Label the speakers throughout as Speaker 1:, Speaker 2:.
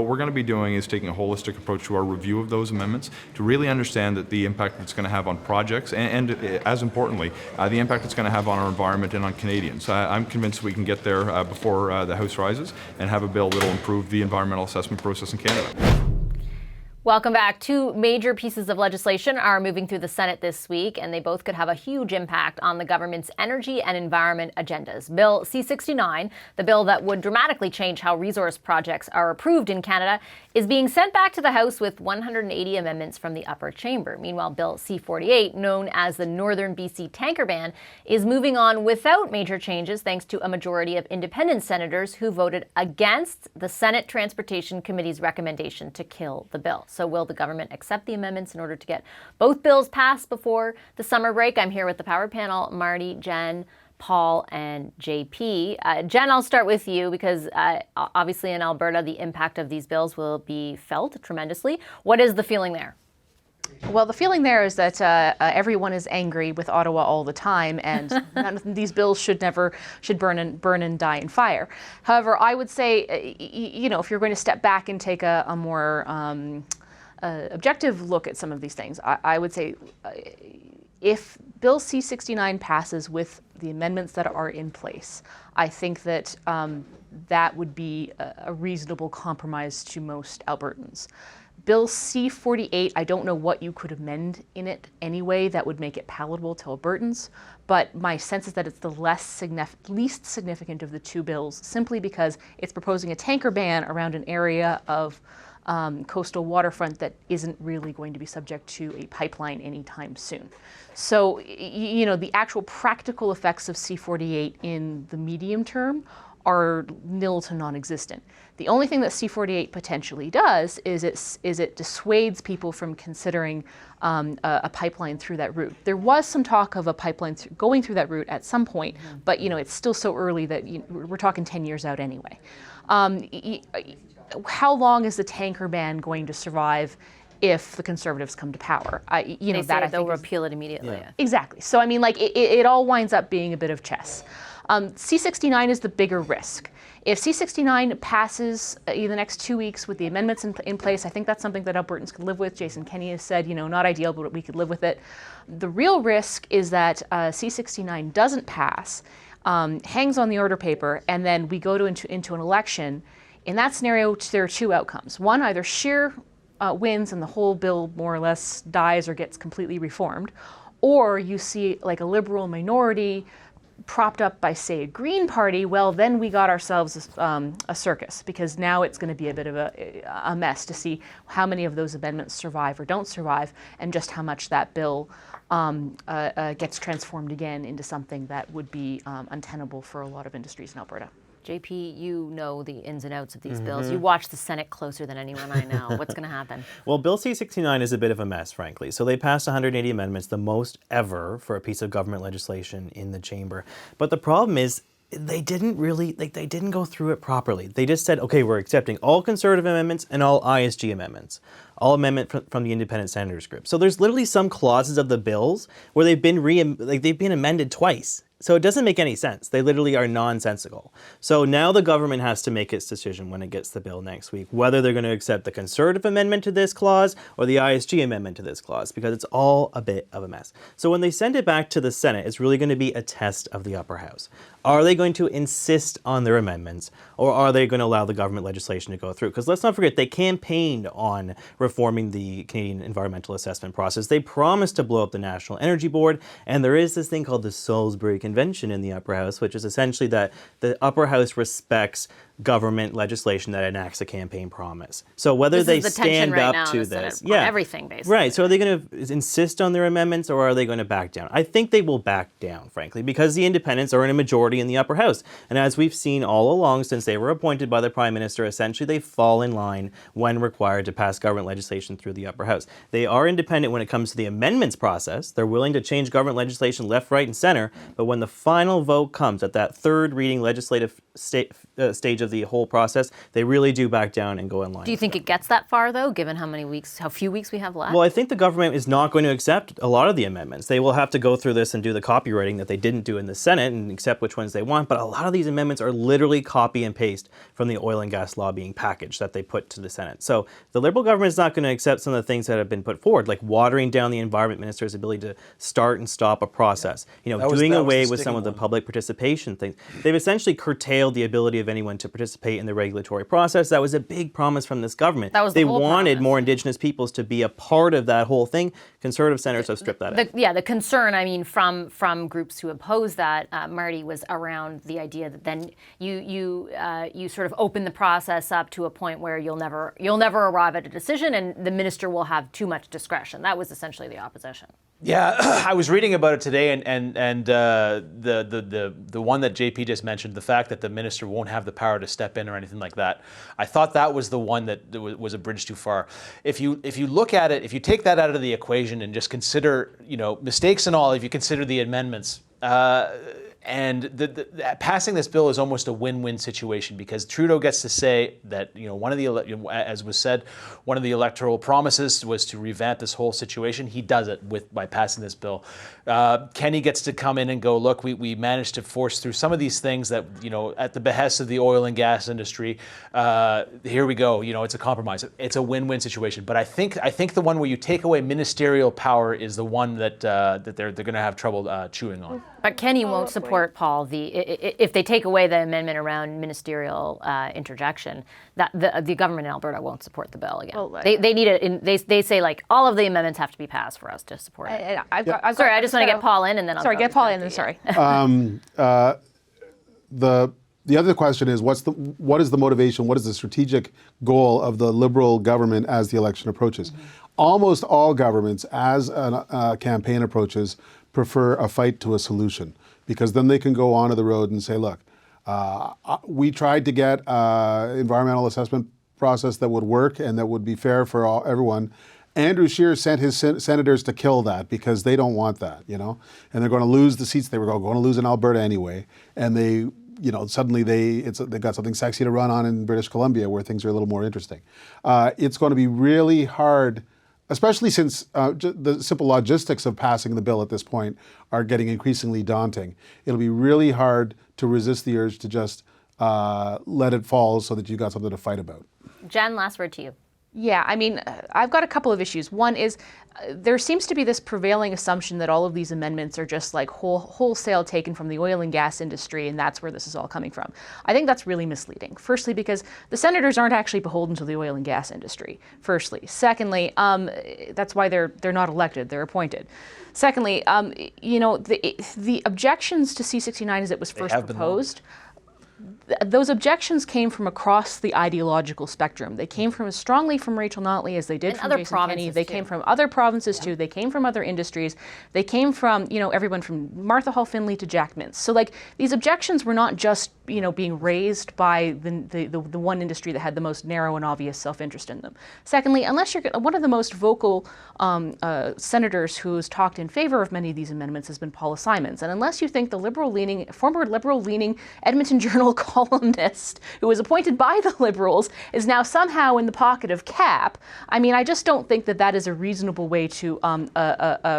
Speaker 1: what we're going to be doing is taking a holistic approach to our review of those amendments to really understand that the impact it's going to have on projects and as importantly, the impact it's going to have on our environment and on Canadians. I'm convinced we can get there before the House rises and have a bill that will improve the environmental assessment process in Canada.
Speaker 2: Welcome back. Two major pieces of legislation are moving through the Senate this week, and they both could have a huge impact on the government's energy and environment agendas. Bill C-69, the bill that would dramatically change how resource projects are approved in Canada, is being sent back to the House with 180 amendments from the upper chamber. Meanwhile, Bill C-48, known as the Northern BC tanker ban, is moving on without major changes thanks to a majority of independent senators who voted against the Senate Transportation Committee's recommendation to kill the bill. So will the government accept the amendments in order to get both bills passed before the summer break? I'm here with the Power Panel, Marty, Jen, Paul, and JP. Jen, I'll start with you because obviously in Alberta, the impact of these bills will be felt tremendously. What is the feeling there?
Speaker 3: Well, the feeling there is that everyone is angry with Ottawa all the time, and none of these bills should burn and die in fire. However, I would say, you know, if you're going to step back and take a more objective look at some of these things, I would say if Bill C-69 passes with the amendments that are in place, I think that that would be a reasonable compromise to most Albertans. Bill C-48, I don't know what you could amend in it anyway that would make it palatable to Albertans, but my sense is that it's the least significant of the two bills, simply because it's proposing a tanker ban around an area of coastal waterfront that isn't really going to be subject to a pipeline anytime soon. So, you know, the actual practical effects of C-48 in the medium term are nil to non-existent. The only thing that C-48 potentially does is it dissuades people from considering a pipeline through that route. There was some talk of a pipeline going through that route at some point, but you know, it's still so early that we're talking 10 years out anyway. How long is the tanker ban going to survive if the Conservatives come to power?
Speaker 2: They'll repeal it immediately.
Speaker 3: Yeah. Exactly. So I mean, like it all winds up being a bit of chess. C-69 is the bigger risk. If C-69 passes in the next 2 weeks with the amendments in place, I think that's something that Albertans can live with. Jason Kenney has said, you know, not ideal, but we could live with it. The real risk is that C-69 doesn't pass, hangs on the order paper, and then we go into an election. In that scenario, there are two outcomes. One, either Scheer wins and the whole bill more or less dies or gets completely reformed, or you see like a Liberal minority propped up by, say, a Green Party. Well, then we got ourselves a circus, because now it's going to be a bit of a mess to see how many of those amendments survive or don't survive, and just how much that bill gets transformed again into something that would be untenable for a lot of industries in Alberta.
Speaker 2: JP, you know the ins and outs of these bills. You watch the Senate closer than anyone I know. What's going to happen?
Speaker 4: Well, Bill C-69 is a bit of a mess, frankly. So they passed 180 amendments, the most ever for a piece of government legislation in the chamber. But the problem is they didn't go through it properly. They just said, okay, we're accepting all Conservative amendments and all ISG amendments, all amendment from the Independent Senators group. So there's literally some clauses of the bills where they've been amended twice. So it doesn't make any sense. They literally are nonsensical. So now the government has to make its decision when it gets the bill next week, whether they're going to accept the Conservative amendment to this clause or the ISG amendment to this clause, because it's all a bit of a mess. So when they send it back to the Senate, it's really going to be a test of the upper house. Are they going to insist on their amendments, or are they going to allow the government legislation to go through? Because let's not forget, they campaigned on reforming the Canadian environmental assessment process. They promised to blow up the National Energy Board, and there is this thing called the Salisbury Convention in the upper house, which is essentially that the upper house respects government legislation that enacts a campaign promise. So whether they stand up to this,
Speaker 2: everything basically.
Speaker 4: Right. So are they going to insist on their amendments, or are they going to back down? I think they will back down, frankly, because the independents are in a majority in the upper house. And as we've seen all along since they were appointed by the Prime Minister, essentially they fall in line when required to pass government legislation through the upper house. They are independent when it comes to the amendments process. They're willing to change government legislation left, right, and center. But when the final vote comes at that third reading legislative stage of the whole process, they really do back down and go in line.
Speaker 2: Do you think it gets that far, though, given how few weeks we have left?
Speaker 4: Well, I think the government is not going to accept a lot of the amendments. They will have to go through this and do the copywriting that they didn't do in the Senate and accept which ones they want. But a lot of these amendments are literally copy and paste from the oil and gas lobbying package that they put to the Senate. So the Liberal government is not going to accept some of the things that have been put forward, like watering down the environment minister's ability to start and stop a process, doing away with some of the public participation things. They've essentially curtailed the ability of anyone to participate in the regulatory process. That was a big promise from this government.
Speaker 2: That was
Speaker 4: they
Speaker 2: the whole
Speaker 4: wanted
Speaker 2: promise.
Speaker 4: more Indigenous peoples to be a part of that whole thing. Conservative senators have stripped that out.
Speaker 2: The concern, from groups who oppose that, Marty, was around the idea that then you sort of open the process up to a point where you'll never arrive at a decision, and the minister will have too much discretion. That was essentially the opposition.
Speaker 5: Yeah, I was reading about it today, and the one that JP just mentioned, the fact that the minister won't have the power to step in or anything like that, I thought that was the one that was a bridge too far. If you look at it, if you take that out of the equation and just consider, mistakes and all, if you consider the amendments, and passing this bill is almost a win-win situation, because Trudeau gets to say that as was said, one of the electoral promises was to revamp this whole situation. He does it by passing this bill. Kenny gets to come in and go, look, we managed to force through some of these things that at the behest of the oil and gas industry. Here we go. It's a compromise. It's a win-win situation. But I think the one where you take away ministerial power is the one that they're going to have trouble chewing on.
Speaker 2: But Kenny won't support, Paul, if they take away the amendment around ministerial interjection, that the government in Alberta won't support the bill again.
Speaker 3: Well,
Speaker 2: they need it. They say, like, all of the amendments have to be passed for us to support it. Sorry, I just want to get Paul in, and then I'll
Speaker 3: Sorry,
Speaker 2: go
Speaker 3: get Paul in.
Speaker 2: to you.
Speaker 3: Sorry.
Speaker 6: The other question is, what is the motivation? What is the strategic goal of the Liberal government as the election approaches? Mm-hmm. Almost all governments, as a campaign approaches, prefer a fight to a solution, because then they can go onto the road and say, look, we tried to get an environmental assessment process that would work and that would be fair for everyone. Andrew Scheer sent his senators to kill that because they don't want that, and they're going to lose the seats they were going to lose in Alberta anyway. And they, suddenly they got something sexy to run on in British Columbia where things are a little more interesting. It's going to be really hard, especially since the simple logistics of passing the bill at this point are getting increasingly daunting. It'll be really hard to resist the urge to just let it fall so that you've got something to fight about.
Speaker 2: Jen, last word to you.
Speaker 3: Yeah, I've got a couple of issues. One is there seems to be this prevailing assumption that all of these amendments are just like wholesale taken from the oil and gas industry, and that's where this is all coming from. I think that's really misleading. Firstly, because the senators aren't actually beholden to the oil and gas industry. Firstly. Secondly, that's why they're not elected, they're appointed. Secondly, the objections to C-69 as it was first proposed, those objections came from across the ideological spectrum. They came from as strongly from Rachel Notley as they did from Jason Kenney. They came from other provinces too. They came from other industries. They came from, everyone from Martha Hall Finley to Jack Mintz. So these objections were not just, being raised by the one industry that had the most narrow and obvious self-interest in them. Secondly, unless you're one of the most vocal senators who's talked in favor of many of these amendments has been Paula Simons. And unless you think the former liberal-leaning Edmonton Journal columnist who was appointed by the Liberals is now somehow in the pocket of Cap, I just don't think that is a reasonable way to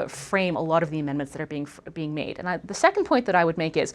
Speaker 3: frame a lot of the amendments that are being made. And the second point that I would make is,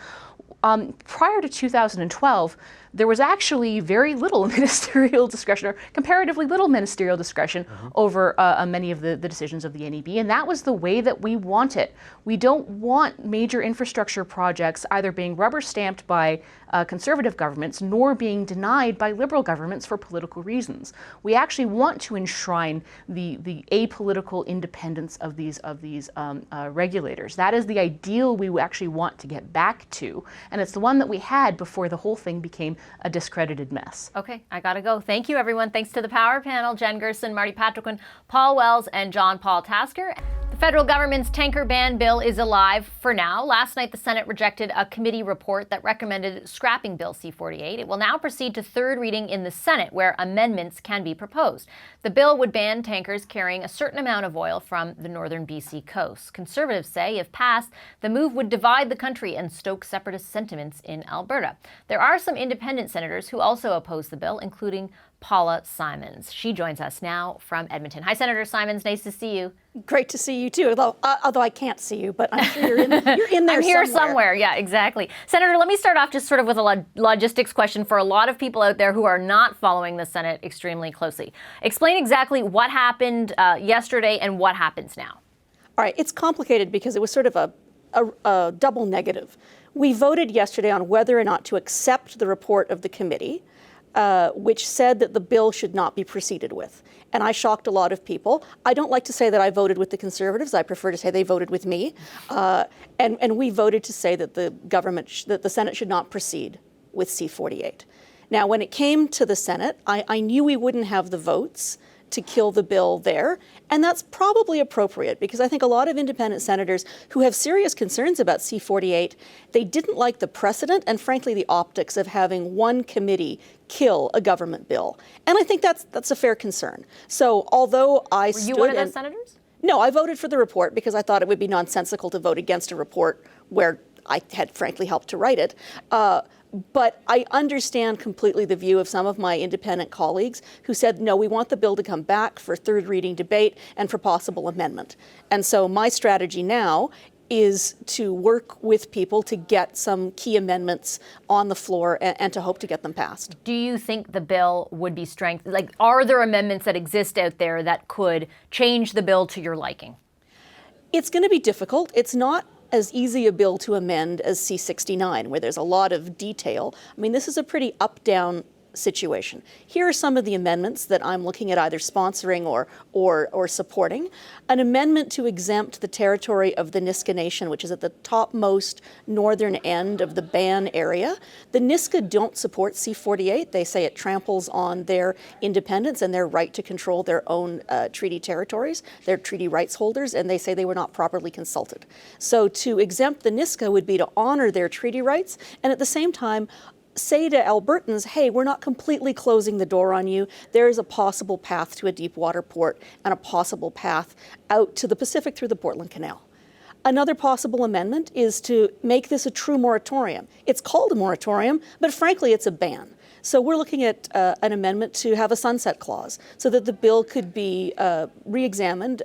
Speaker 3: prior to 2012, there was actually very little ministerial discretion, or comparatively little ministerial discretion over many of the decisions of the NEB, and that was the way that we want it. We don't want major infrastructure projects either being rubber-stamped by conservative governments nor being denied by liberal governments for political reasons. We actually want to enshrine the apolitical independence of these regulators. That is the ideal we actually want to get back to, and it's the one that we had before the whole thing became a discredited mess.
Speaker 2: Okay, I gotta go. Thank you, everyone. Thanks to the Power Panel, Jen Gerson, Marty Patriquin, Paul Wells, and John Paul Tasker. The Federal government's tanker ban bill is alive for now. Last night, the Senate rejected a committee report that recommended scrapping Bill C-48. It will now proceed to third reading in the Senate, where amendments can be proposed. The bill would ban tankers carrying a certain amount of oil from the northern BC coast. Conservatives say, if passed, the move would divide the country and stoke separatist sentiments in Alberta. There are some independent senators who also oppose the bill, including Paula Simons. She joins us now from Edmonton. Hi, Senator Simons. Nice to see you.
Speaker 7: Great to see you too. Although I can't see you, but I'm sure you're in there.
Speaker 2: I'm here somewhere. Yeah, exactly. Senator, let me start off just sort of with a logistics question for a lot of people out there who are not following the Senate extremely closely. Explain exactly what happened yesterday and what happens now.
Speaker 7: All right, it's complicated because it was sort of a double negative. We voted yesterday on whether or not to accept the report of the committee, which said that the bill should not be proceeded with. And I shocked a lot of people. I don't like to say that I voted with the Conservatives. I prefer to say they voted with me. And we voted to say that that the Senate should not proceed with C-48. Now, when it came to the Senate, I knew we wouldn't have the votes to kill the bill there. And that's probably appropriate because I think a lot of independent senators who have serious concerns about C-48, they didn't like the precedent and frankly the optics of having one committee kill a government bill. And I think that's a fair concern. So although I
Speaker 2: stood— Were you one of those senators?
Speaker 7: No, I voted for the report because I thought it would be nonsensical to vote against a report where I had frankly helped to write it. But I understand completely the view of some of my independent colleagues who said, no, we want the bill to come back for third reading debate and for possible amendment. And so my strategy now is to work with people to get some key amendments on the floor and to hope to get them passed.
Speaker 2: Do you think the bill would be strengthened? Like, are there amendments that exist out there that could change the bill to your liking?
Speaker 7: It's going to be difficult. It's not as easy a bill to amend as C-69, where there's a lot of detail. I mean, this is a pretty up-down situation. Here are some of the amendments that I'm looking at either sponsoring or supporting. An amendment to exempt the territory of the Nisga'a Nation, which is at the topmost northern end of the ban area. The Nisga'a don't support C-48. They say it tramples on their independence and their right to control their own treaty territories. They're treaty rights holders, and they say they were not properly consulted. So to exempt the Nisga'a would be to honor their treaty rights and at the same time say to Albertans, hey, we're not completely closing the door on you. There is a possible path to a deep water port and a possible path out to the Pacific through the Portland Canal. Another possible amendment is to make this a true moratorium. It's called a moratorium, but frankly, it's a ban. So we're looking at an amendment to have a sunset clause so that the bill could be re-examined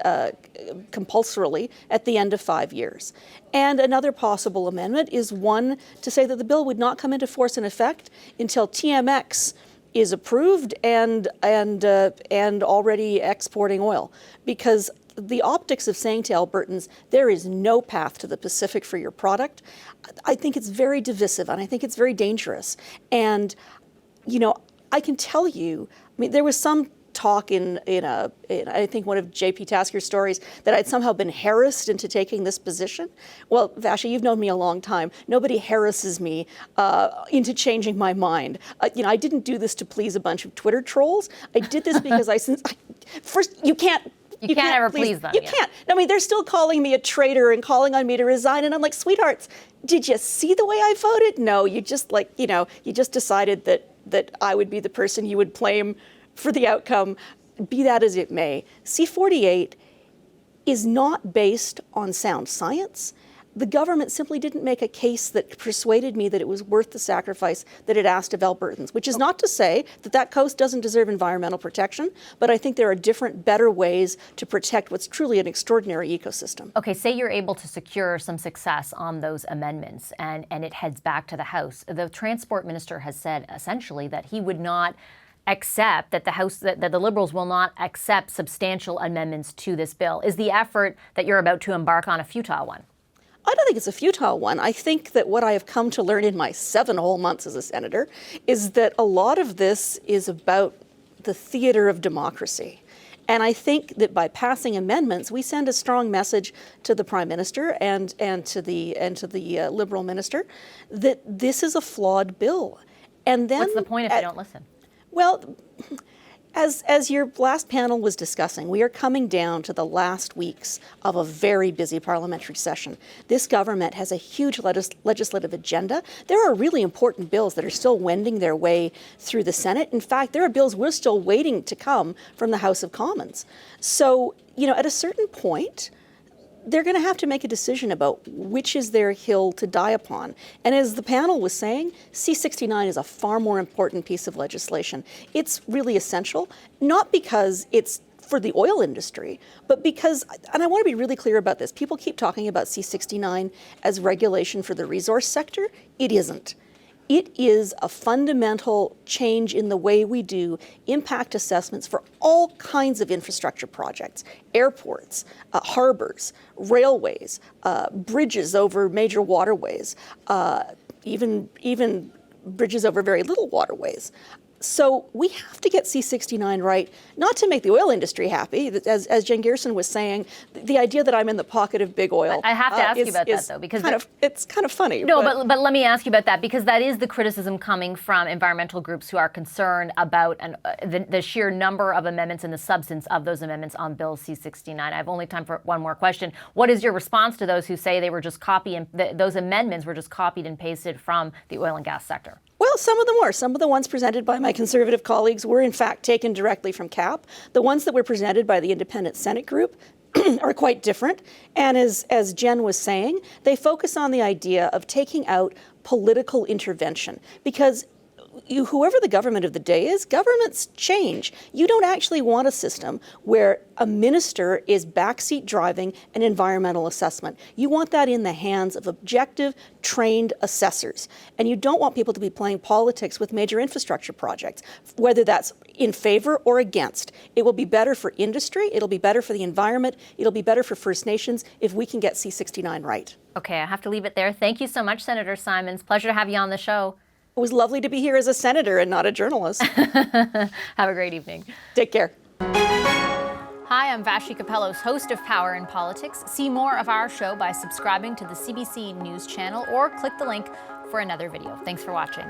Speaker 7: compulsorily at the end of 5 years. And another possible amendment is one to say that the bill would not come into force and effect until TMX is approved and already exporting oil. Because the optics of saying to Albertans, there is no path to the Pacific for your product, I think it's very divisive and I think it's very dangerous. And you know, I can tell you, I mean, there was some talk in I think one of J.P. Tasker's stories that I'd somehow been harassed into taking this position. Well, Vashi, you've known me a long time. Nobody harasses me into changing my mind. You know, I didn't do this to please a bunch of Twitter trolls. I did this because first, you can't
Speaker 2: ever please them.
Speaker 7: You can't. I mean, they're still calling me a traitor and calling on me to resign. And I'm like, sweethearts, did you see the way I voted? No, you just you just decided that I would be the person you would blame for the outcome. Be that as it may, C-48 is not based on sound science. The government simply didn't make a case that persuaded me that it was worth the sacrifice that it asked of Albertans, which is not to say that that coast doesn't deserve environmental protection, but I think there are different, better ways to protect what's truly an extraordinary ecosystem.
Speaker 2: Okay, say you're able to secure some success on those amendments and it heads back to the House. The Transport Minister has said essentially that he would not accept, that the House, that the Liberals will not accept substantial amendments to this bill. Is the effort that you're about to embark on a futile one?
Speaker 7: I don't think it's a futile one. I think that what I have come to learn in my 7 whole months as a senator is that a lot of this is about the theater of democracy. And I think that by passing amendments, we send a strong message to the Prime Minister and to the Liberal Minister that this is a flawed bill. And then
Speaker 2: what's the point if they don't listen?
Speaker 7: Well, As your last panel was discussing, we are coming down to the last weeks of a very busy parliamentary session. This government has a huge legislative agenda. There are really important bills that are still wending their way through the Senate. In fact, there are bills we're still waiting to come from the House of Commons. So, at a certain point, they're going to have to make a decision about which is their hill to die upon. And as the panel was saying, C-69 is a far more important piece of legislation. It's really essential, not because it's for the oil industry, but because, and I want to be really clear about this, people keep talking about C-69 as regulation for the resource sector. It isn't. It is a fundamental change in the way we do impact assessments for all kinds of infrastructure projects, airports, harbors, railways, bridges over major waterways, even bridges over very little waterways. So we have to get C-69 right, not to make the oil industry happy. As Jen Gerson was saying, the idea that I'm in the pocket of big oil.
Speaker 2: I have to ask you about that, though, because
Speaker 7: it's kind of funny.
Speaker 2: No, but let me ask you about that, because that is the criticism coming from environmental groups who are concerned about the sheer number of amendments and the substance of those amendments on Bill C-69. I have only time for one more question. What is your response to those who say they were just those amendments were just copied and pasted from the oil and gas sector?
Speaker 7: Well, some of them were. Some of the ones presented by my Conservative colleagues were, in fact, taken directly from CAP. The ones that were presented by the Independent Senate group are quite different. And as Jen was saying, they focus on the idea of taking out political intervention. Because whoever the government of the day is, governments change. You don't actually want a system where a minister is backseat driving an environmental assessment. You want that in the hands of objective, trained assessors. And you don't want people to be playing politics with major infrastructure projects, whether that's in favor or against. It will be better for industry, it'll be better for the environment, it'll be better for First Nations if we can get C-69 right.
Speaker 2: Okay, I have to leave it there. Thank you so much, Senator Simons. Pleasure to have you on the show.
Speaker 7: It was lovely to be here as a senator and not a journalist.
Speaker 2: Have a great evening.
Speaker 7: Take care.
Speaker 2: Hi, I'm Vashi Capellos, host of Power in Politics. See more of our show by subscribing to the CBC News channel or click the link for another video. Thanks for watching.